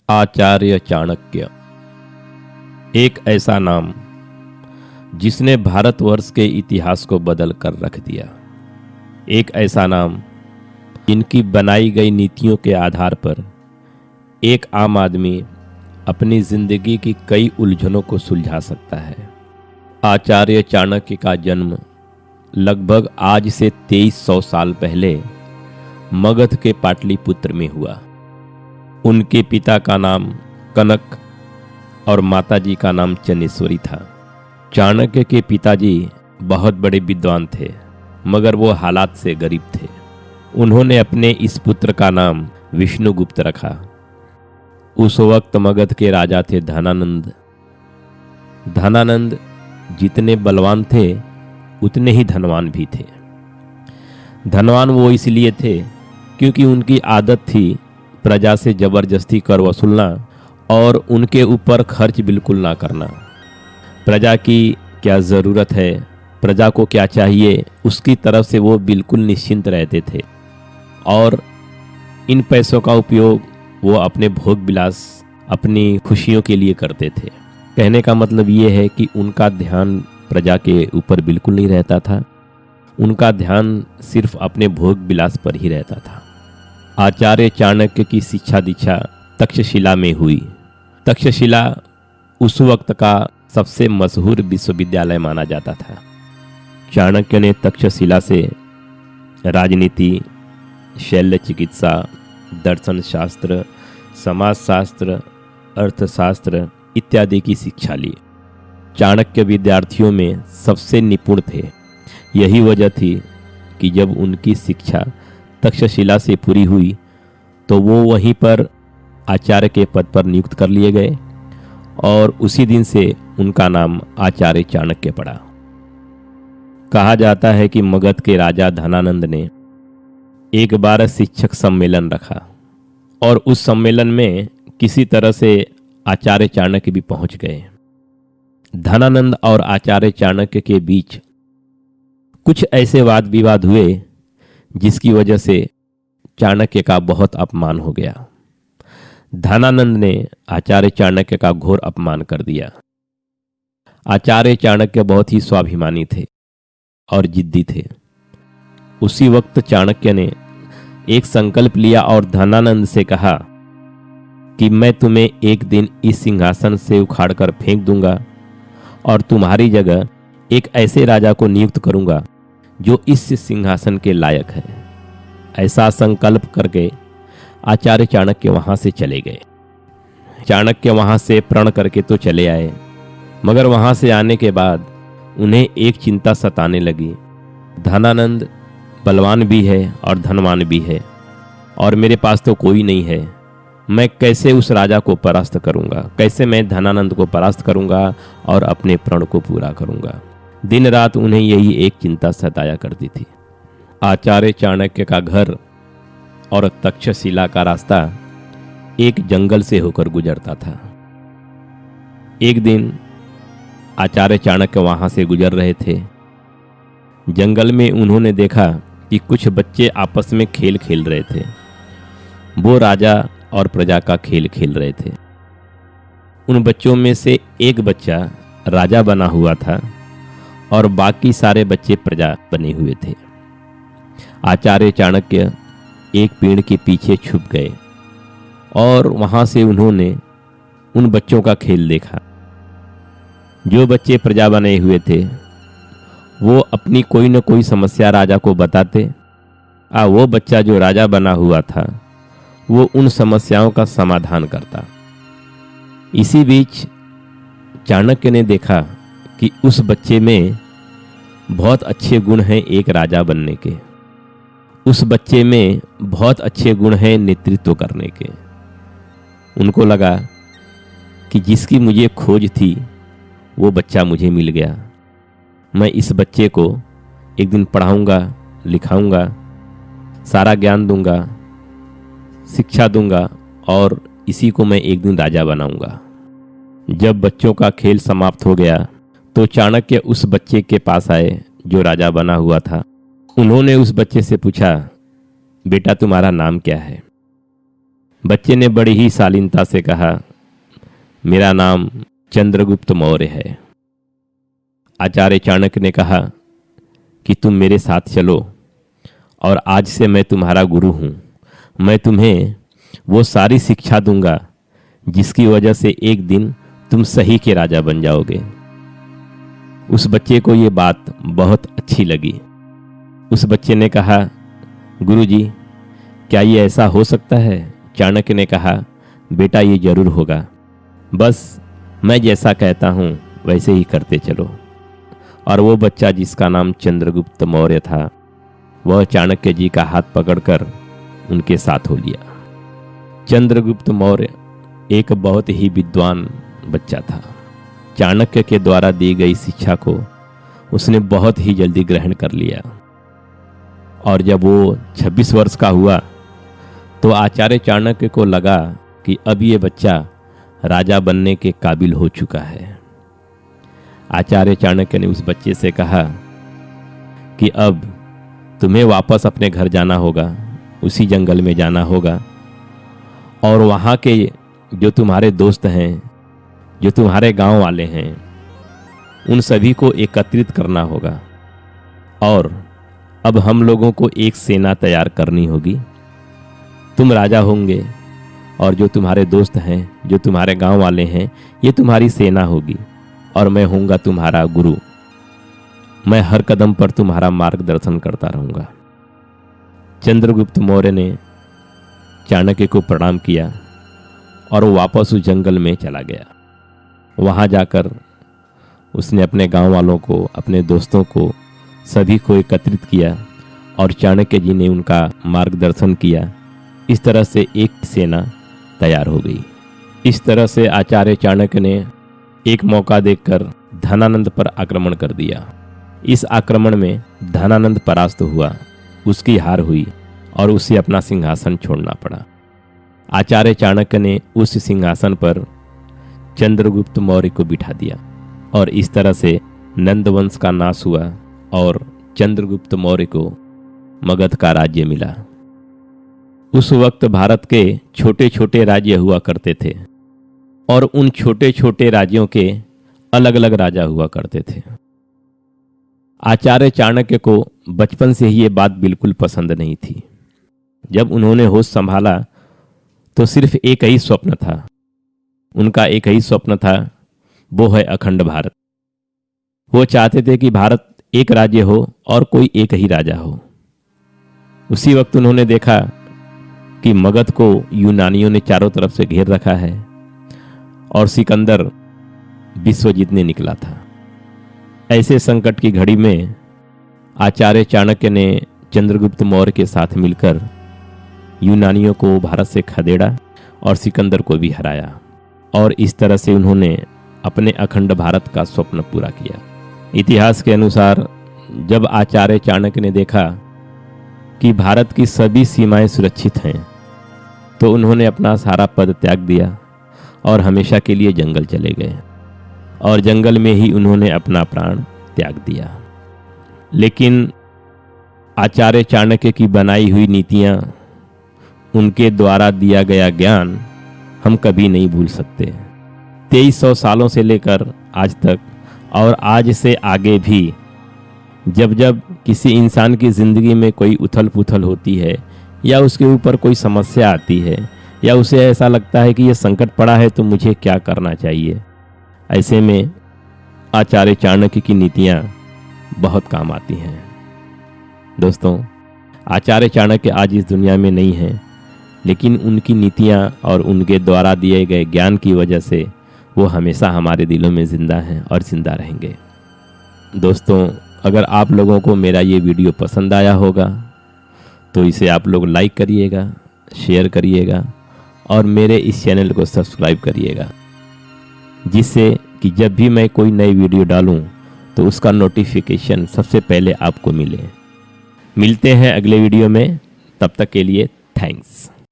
आचार्य चाणक्य एक ऐसा नाम जिसने भारतवर्ष के इतिहास को बदल कर रख दिया। एक ऐसा नाम जिनकी बनाई गई नीतियों के आधार पर एक आम आदमी अपनी जिंदगी की कई उलझनों को सुलझा सकता है। आचार्य चाणक्य का जन्म लगभग आज से 2300 साल पहले मगध के पाटलिपुत्र में हुआ। उनके पिता का नाम कनक और माताजी का नाम चनेश्वरी था। चाणक्य के पिताजी बहुत बड़े विद्वान थे, मगर वो हालात से गरीब थे। उन्होंने अपने इस पुत्र का नाम विष्णुगुप्त रखा। उस वक्त मगध के राजा थे धनानंद। धनानंद जितने बलवान थे उतने ही धनवान भी थे। धनवान वो इसलिए थे क्योंकि उनकी आदत थी प्रजा से जबरदस्ती कर वसूलना और उनके ऊपर खर्च बिल्कुल ना करना। प्रजा की क्या ज़रूरत है, प्रजा को क्या चाहिए, उसकी तरफ से वो बिल्कुल निश्चिंत रहते थे और इन पैसों का उपयोग वो अपने भोग विलास, अपनी खुशियों के लिए करते थे। कहने का मतलब ये है कि उनका ध्यान प्रजा के ऊपर बिल्कुल नहीं रहता था। उनका ध्यान सिर्फ अपने भोग विलास पर ही रहता था। आचार्य चाणक्य की शिक्षा दीक्षा तक्षशिला में हुई। तक्षशिला उस वक्त का सबसे मशहूर विश्वविद्यालय माना जाता था। चाणक्य ने तक्षशिला से राजनीति, शल्य चिकित्सा, दर्शन शास्त्र, समाजशास्त्र, अर्थशास्त्र इत्यादि की शिक्षा ली। चाणक्य विद्यार्थियों में सबसे निपुण थे। यही वजह थी कि जब उनकी शिक्षा तक्षशिला से पूरी हुई तो वो वहीं पर आचार्य के पद पर नियुक्त कर लिए गए और उसी दिन से उनका नाम आचार्य चाणक्य पड़ा। कहा जाता है कि मगध के राजा धनानंद ने एक बार शिक्षक सम्मेलन रखा और उस सम्मेलन में किसी तरह से आचार्य चाणक्य भी पहुंच गए। धनानंद और आचार्य चाणक्य के बीच कुछ ऐसे वाद विवाद हुए जिसकी वजह से चाणक्य का बहुत अपमान हो गया। धनानंद ने आचार्य चाणक्य का घोर अपमान कर दिया। आचार्य चाणक्य बहुत ही स्वाभिमानी थे और जिद्दी थे। उसी वक्त चाणक्य ने एक संकल्प लिया और धनानंद से कहा कि मैं तुम्हें एक दिन इस सिंहासन से उखाड़कर फेंक दूंगा और तुम्हारी जगह एक ऐसे राजा को नियुक्त करूंगा जो इस सिंहासन के लायक है। ऐसा संकल्प करके आचार्य चाणक्य वहां से चले गए। चाणक्य वहां से प्रण करके तो चले आए, मगर वहां से आने के बाद उन्हें एक चिंता सताने लगी। धनानंद बलवान भी है और धनवान भी है और मेरे पास तो कोई नहीं है। मैं कैसे उस राजा को परास्त करूंगा, कैसे मैं धनानंद को परास्त करूंगा और अपने प्रण को पूरा करूंगा। दिन रात उन्हें यही एक चिंता सताया करती थी। आचार्य चाणक्य का घर और तक्षशिला का रास्ता एक जंगल से होकर गुजरता था। एक दिन आचार्य चाणक्य वहां से गुजर रहे थे। जंगल में उन्होंने देखा कि कुछ बच्चे आपस में खेल खेल रहे थे। वो राजा और प्रजा का खेल खेल रहे थे। उन बच्चों में से एक बच्चा राजा बना हुआ था और बाकी सारे बच्चे प्रजा बने हुए थे। आचार्य चाणक्य एक पेड़ के पीछे छुप गए और वहां से उन्होंने उन बच्चों का खेल देखा। जो बच्चे प्रजा बने हुए थे वो अपनी कोई न कोई समस्या राजा को बताते। वो बच्चा जो राजा बना हुआ था वो उन समस्याओं का समाधान करता। इसी बीच चाणक्य ने देखा कि उस बच्चे में बहुत अच्छे गुण हैं एक राजा बनने के। उस बच्चे में बहुत अच्छे गुण हैं नेतृत्व करने के। उनको लगा कि जिसकी मुझे खोज थी वो बच्चा मुझे मिल गया। मैं इस बच्चे को एक दिन पढ़ाऊंगा, लिखाऊंगा, सारा ज्ञान दूंगा, शिक्षा दूंगा और इसी को मैं एक दिन राजा बनाऊंगा। जब बच्चों का खेल समाप्त हो गया तो चाणक्य उस बच्चे के पास आए जो राजा बना हुआ था। उन्होंने उस बच्चे से पूछा, बेटा तुम्हारा नाम क्या है? बच्चे ने बड़ी ही शालीनता से कहा, मेरा नाम चंद्रगुप्त मौर्य है। आचार्य चाणक्य ने कहा कि तुम मेरे साथ चलो और आज से मैं तुम्हारा गुरु हूँ। मैं तुम्हें वो सारी शिक्षा दूंगा जिसकी वजह से एक दिन तुम सही के राजा बन जाओगे। उस बच्चे को ये बात बहुत अच्छी लगी। उस बच्चे ने कहा, गुरुजी, क्या ये ऐसा हो सकता है? चाणक्य ने कहा, बेटा ये जरूर होगा, बस मैं जैसा कहता हूँ वैसे ही करते चलो। और वो बच्चा जिसका नाम चंद्रगुप्त मौर्य था, वह चाणक्य जी का हाथ पकड़कर उनके साथ हो लिया। चंद्रगुप्त मौर्य एक बहुत ही विद्वान बच्चा था। चाणक्य के द्वारा दी गई शिक्षा को उसने बहुत ही जल्दी ग्रहण कर लिया। और जब वो 26 वर्ष का हुआ तो आचार्य चाणक्य को लगा कि अब ये बच्चा राजा बनने के काबिल हो चुका है। आचार्य चाणक्य ने उस बच्चे से कहा कि अब तुम्हें वापस अपने घर जाना होगा, उसी जंगल में जाना होगा और वहाँ के जो तुम्हारे दोस्त हैं, जो तुम्हारे गांव वाले हैं, उन सभी को एकत्रित करना होगा और अब हम लोगों को एक सेना तैयार करनी होगी। तुम राजा होंगे और जो तुम्हारे दोस्त हैं, जो तुम्हारे गांव वाले हैं, ये तुम्हारी सेना होगी और मैं होऊंगा तुम्हारा गुरु। मैं हर कदम पर तुम्हारा मार्गदर्शन करता रहूंगा। चंद्रगुप्त मौर्य ने चाणक्य को प्रणाम किया और वो वापस उस जंगल में चला गया। वहाँ जाकर उसने अपने गांव वालों को, अपने दोस्तों को, सभी को एकत्रित किया और चाणक्य जी ने उनका मार्गदर्शन किया। इस तरह से एक सेना तैयार हो गई। इस तरह से आचार्य चाणक्य ने एक मौका देखकर धनानंद पर आक्रमण कर दिया। इस आक्रमण में धनानंद परास्त हुआ, उसकी हार हुई और उसे अपना सिंहासन छोड़ना पड़ा। आचार्य चाणक्य ने उस सिंहासन पर चंद्रगुप्त मौर्य को बिठा दिया और इस तरह से नंद वंश का नाश हुआ और चंद्रगुप्त मौर्य को मगध का राज्य मिला। उस वक्त भारत के छोटे छोटे राज्य हुआ करते थे और उन छोटे छोटे राज्यों के अलग अलग राजा हुआ करते थे। आचार्य चाणक्य को बचपन से ही ये बात बिल्कुल पसंद नहीं थी। जब उन्होंने होश संभाला तो सिर्फ एक ही स्वप्न था। उनका एक ही स्वप्न था, वो है अखंड भारत। वो चाहते थे कि भारत एक राज्य हो और कोई एक ही राजा हो। उसी वक्त उन्होंने देखा कि मगध को यूनानियों ने चारों तरफ से घेर रखा है और सिकंदर विश्व जीतने निकला था। ऐसे संकट की घड़ी में आचार्य चाणक्य ने चंद्रगुप्त मौर्य के साथ मिलकर यूनानियों को भारत से खदेड़ा और सिकंदर को भी हराया और इस तरह से उन्होंने अपने अखंड भारत का स्वप्न पूरा किया। इतिहास के अनुसार जब आचार्य चाणक्य ने देखा कि भारत की सभी सीमाएं सुरक्षित हैं तो उन्होंने अपना सारा पद त्याग दिया और हमेशा के लिए जंगल चले गए और जंगल में ही उन्होंने अपना प्राण त्याग दिया। लेकिन आचार्य चाणक्य की बनाई हुई नीतियां, उनके द्वारा दिया गया ज्ञान हम कभी नहीं भूल सकते। 2300 सालों से लेकर आज तक और आज से आगे भी जब जब किसी इंसान की ज़िंदगी में कोई उथल पुथल होती है या उसके ऊपर कोई समस्या आती है या उसे ऐसा लगता है कि ये संकट पड़ा है तो मुझे क्या करना चाहिए, ऐसे में आचार्य चाणक्य की नीतियाँ बहुत काम आती हैं। दोस्तों, आचार्य चाणक्य आज इस दुनिया में नहीं हैं, लेकिन उनकी नीतियाँ और उनके द्वारा दिए गए ज्ञान की वजह से वो हमेशा हमारे दिलों में जिंदा हैं और जिंदा रहेंगे। दोस्तों, अगर आप लोगों को मेरा ये वीडियो पसंद आया होगा तो इसे आप लोग लाइक करिएगा, शेयर करिएगा और मेरे इस चैनल को सब्सक्राइब करिएगा, जिससे कि जब भी मैं कोई नई वीडियो डालूं तो उसका नोटिफिकेशन सबसे पहले आपको मिले। मिलते हैं अगले वीडियो में, तब तक के लिए थैंक्स।